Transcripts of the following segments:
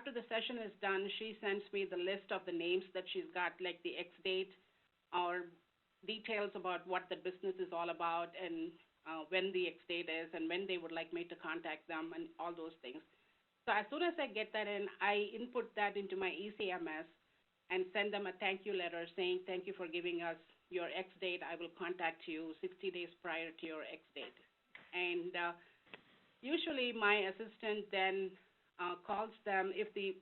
after the session is done, she sends me the list of the names that she's got, like the X date or details about what the business is all about and when the X date is and when they would like me to contact them and all those things. So as soon as I get that in, I input that into my ECMS and send them a thank you letter saying thank you for giving us your X date. I will contact you 60 days prior to your X date. And usually my assistant then calls them. If the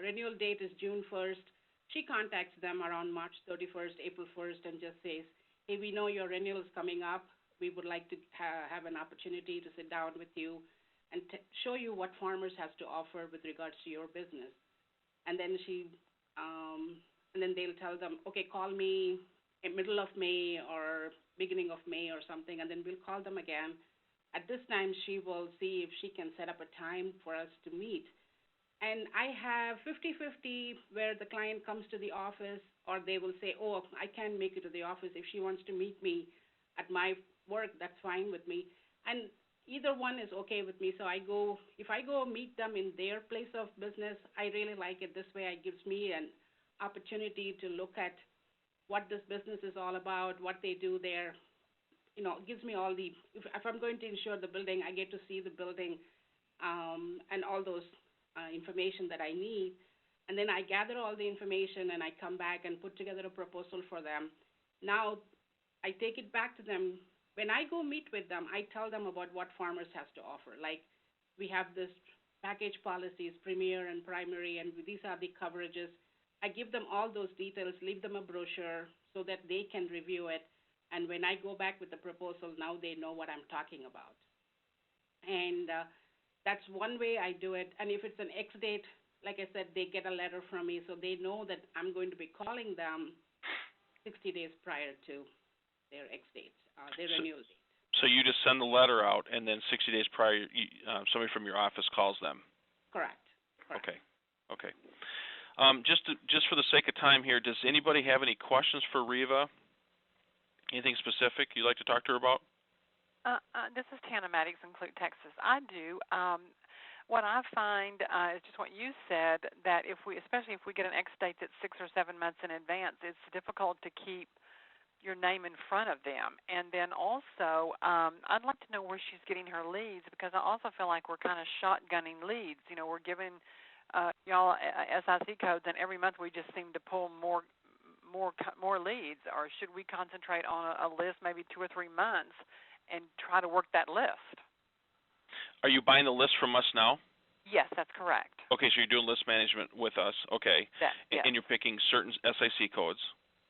renewal date is June 1st, she contacts them around March 31st, April 1st, and just says, hey, we know your renewal is coming up. We would like to have an opportunity to sit down with you and show you what Farmers has to offer with regards to your business. And then and then they'll tell them, okay, call me in middle of May or beginning of May or something, and then we'll call them again. At this time, she will see if she can set up a time for us to meet. And I have 50-50 where the client comes to the office, or they will say, oh, I can't make it to the office. If she wants to meet me at my work, that's fine with me. And either one is okay with me. So if I go meet them in their place of business, I really like it. This way it gives me an opportunity to look at what this business is all about, what they do there. It gives me all the, if I'm going to insure the building, I get to see the building and all those information that I need. And then I gather all the information and I come back and put together a proposal for them. Now I take it back to them. When I go meet with them, I tell them about what Farmers has to offer. Like we have this package policies, premier and primary, and these are the coverages. I give them all those details, leave them a brochure so that they can review it. And when I go back with the proposal, now they know what I'm talking about. And that's one way I do it. And if it's an X date, like I said, they get a letter from me, so they know that I'm going to be calling them 60 days prior to their X dates, their renewal date. So you just send the letter out, and then 60 days prior, somebody from your office calls them? Correct. Okay. Just for the sake of time here, does anybody have any questions for Reva? Anything specific you'd like to talk to her about? This is Tana Maddox in Clute, Texas. I do. What I find is just what you said, that especially if we get an X date that's 6 or 7 months in advance, it's difficult to keep your name in front of them. And then also, I'd like to know where she's getting her leads, because I also feel like we're kind of shotgunning leads. We're giving y'all SIC codes, and every month we just seem to pull more leads. Or should we concentrate on a list maybe 2 or 3 months and try to work that list? Are you buying the list from us now? Yes, that's correct. Okay, so you're doing list management with us. Okay. Yes. And you're picking certain SIC codes.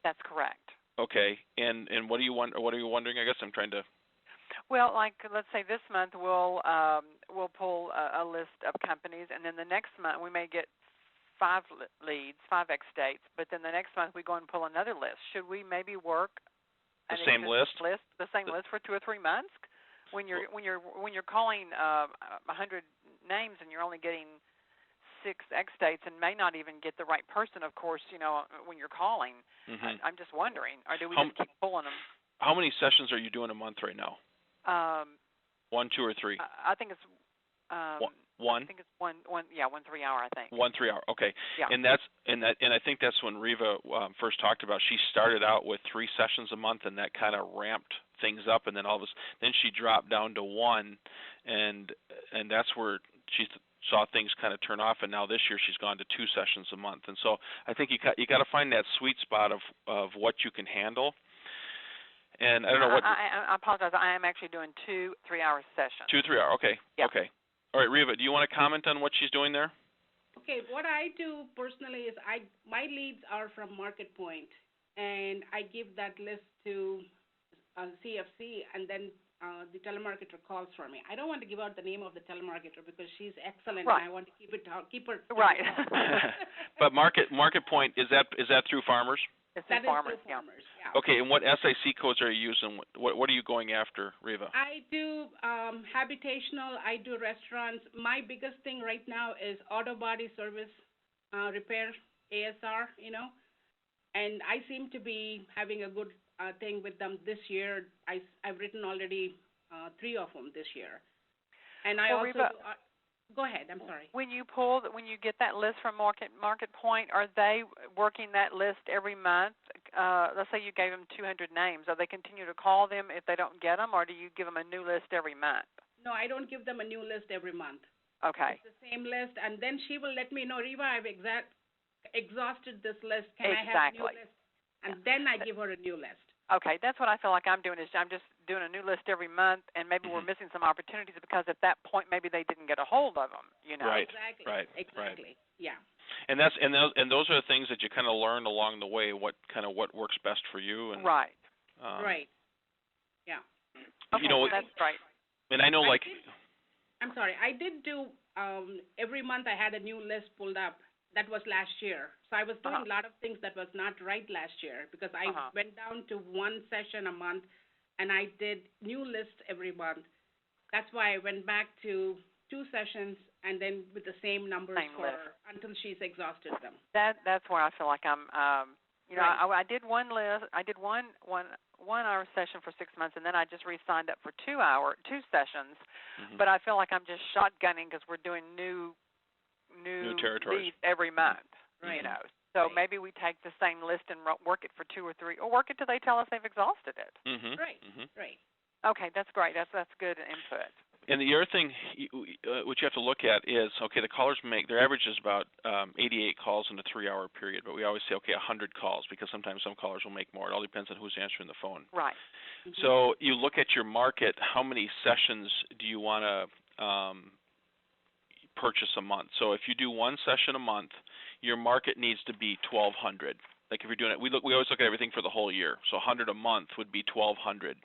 That's correct. Okay. And what are you wondering? I guess I'm trying to. Well, like let's say this month we'll pull a list of companies, and then the next month we may get 5 leads, 5 X dates, but then the next month we go and pull another list. Should we maybe work the same list? The same list for 2 or 3 months? When you're calling 100 names and you're only getting 6 X dates and may not even get the right person, of course, when you're calling. Mm-hmm. I'm just wondering, or do we just keep pulling them? How many sessions are you doing a month right now? 1, 2, or 3? I think it's one. I think it's one 3-hour. I think 1 3 hour. Okay. Yeah. And I think that's when Reva first talked about. She started out with 3 sessions a month, and that kind of ramped things up. And then then she dropped down to 1, and that's where she saw things kind of turn off. And now this year she's gone to 2 sessions a month. And so I think you got to find that sweet spot of what you can handle. And I don't know what. I apologize. I am actually doing 2 3-hour sessions. 2 3-hour. Okay. Yeah. Okay. All right, Reva, do you want to comment on what she's doing there? Okay, what I do personally is my leads are from Market Point, and I give that list to CFC, and then the telemarketer calls for me. I don't want to give out the name of the telemarketer because she's excellent, right. And I want to keep her right. But Market Point, is that through Farmers? That is Farmers, through Farmers. Yeah. Okay, and what SIC codes are you using? What are you going after, Reva? I do habitational. I do restaurants. My biggest thing right now is auto body service repair, ASR, and I seem to be having a good thing with them this year. I've written already 3 of them this year. And I also Reva, Go ahead. I'm sorry. When you get that list from Market Point, are they working that list every month? Let's say you gave them 200 names. Are they continue to call them if they don't get them, or do you give them a new list every month? No, I don't give them a new list every month. Okay. It's the same list, and then she will let me know, Reva, I've exhausted this list. Can I have a new list? And then I give her a new list. Okay, that's what I feel like I'm doing is I'm just doing a new list every month, and maybe we're missing some opportunities because at that point maybe they didn't get a hold of them, you know. Right. Exactly. Yeah. And those are the things that you kind of learn along the way. What works best for you. And, right. Right. Yeah. Okay, you know, that's right. And I know, I'm sorry. I did do every month. I had a new list pulled up. That was last year. So I was doing a lot of things that was not right last year because I went down to one session a month, and I did new lists every month. That's why I went back to 2 sessions and then with the same numbers until she's exhausted them. That's where I feel like I'm. I did one list. I did one hour session for 6 months, and then I just re-signed up for 2 sessions. But I feel like I'm just shotgunning because we're doing new territories leads every month. Right. You know, so maybe we take the same list and work it for 2 or 3, or work it till they tell us they've exhausted it. Right. Right. Okay, that's great. That's good input. And the other thing which you have to look at is, okay, the callers their average is about 88 calls in a 3-hour period, but we always say, okay, 100 calls, because sometimes some callers will make more. It all depends on who's answering the phone. Right. So you look at your market, how many sessions do you want to purchase a month? So if you do 1 session a month, your market needs to be 1,200. Like if you're doing it, we always look at everything for the whole year. So 100 a month would be 1,200.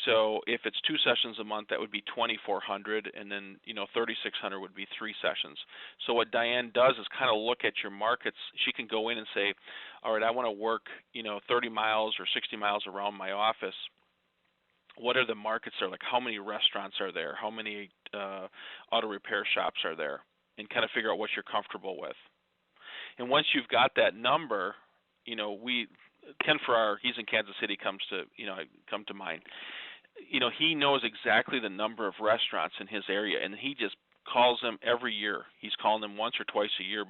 So if it's 2 sessions a month, that would be 2,400, and then 3,600 would be 3 sessions. So what Diane does is kind of look at your markets. She can go in and say, all right, I want to work 30 miles or 60 miles around my office. What are the markets there? Like how many restaurants are there? How many auto repair shops are there? And kind of figure out what you're comfortable with. And once you've got that number, Ken Farrar, he's in Kansas City, come to mind. He knows exactly the number of restaurants in his area, and he just calls them every year. He's calling them once or twice a year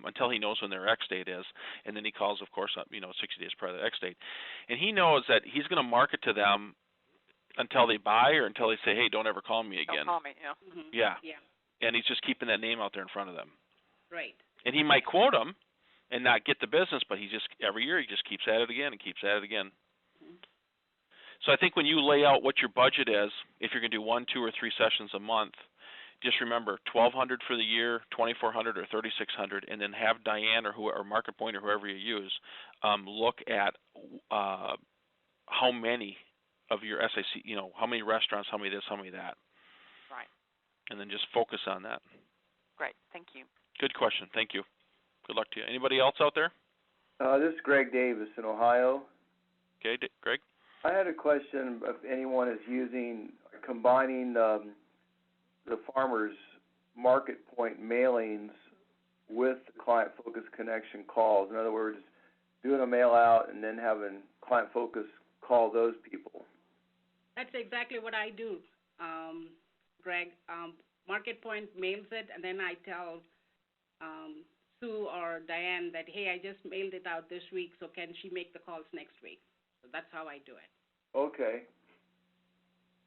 until he knows when their X date is, and then he calls, of course, 60 days prior to the X date. And he knows that he's going to market to them until they buy or until they say, hey, don't ever call me again. Don't call me, Yeah. And he's just keeping that name out there in front of them. Right. And he might quote them and not get the business, but every year he just keeps at it again and keeps at it again. So I think when you lay out what your budget is, if you're going to do 1, 2, or 3 sessions a month, just remember 1,200 for the year, 2,400 or 3,600, and then have Diane or Market Point or whoever you use look at how many of your SIC, how many restaurants, how many this, how many that. Right. And then just focus on that. Great. Thank you. Good question. Thank you. Good luck to you. Anybody else out there? This is Greg Davis in Ohio. Okay, Greg. I had a question if anyone is combining the farmers' Market Point mailings with the Client Focus Connection calls. In other words, doing a mail out and then having Client Focus call those people. That's exactly what I do, Greg. Market Point mails it, and then I tell Sue or Diane that, hey, I just mailed it out this week, so can she make the calls next week? So that's how I do it. Okay.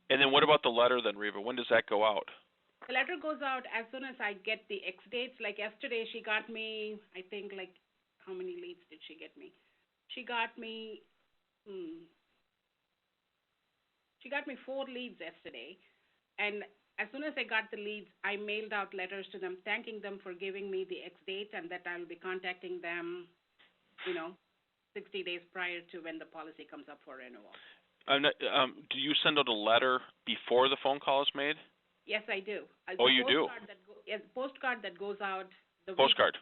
And then what about the letter then, Reva? When does that go out? The letter goes out as soon as I get the X dates. Like yesterday, she got me, I think, how many leads did she get me? She got me 4 leads yesterday. And as soon as I got the leads, I mailed out letters to them thanking them for giving me the X date and that I'll be contacting them, 60 days prior to when the policy comes up for renewal. Do you send out a letter before the phone call is made? Yes, I do. You do? Yes, postcard that goes out. Postcard?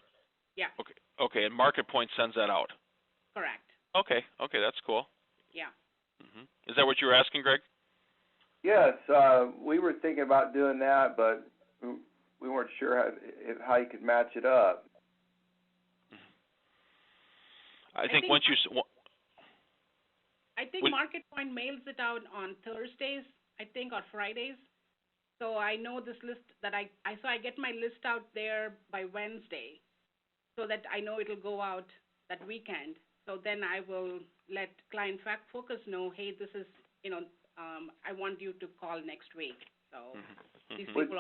Yeah. Okay, and Market Point sends that out? Correct. Okay, that's cool. Yeah. Is that what you were asking, Greg? Yes, we were thinking about doing that, but we weren't sure how you could match it up. I think once you... I think Market Point mails it out on Thursdays, I think, or Fridays. So I know this list that so I get my list out there by Wednesday so that I know it'll go out that weekend. So then I will let client focus know, hey, this is, I want you to call next week. So these people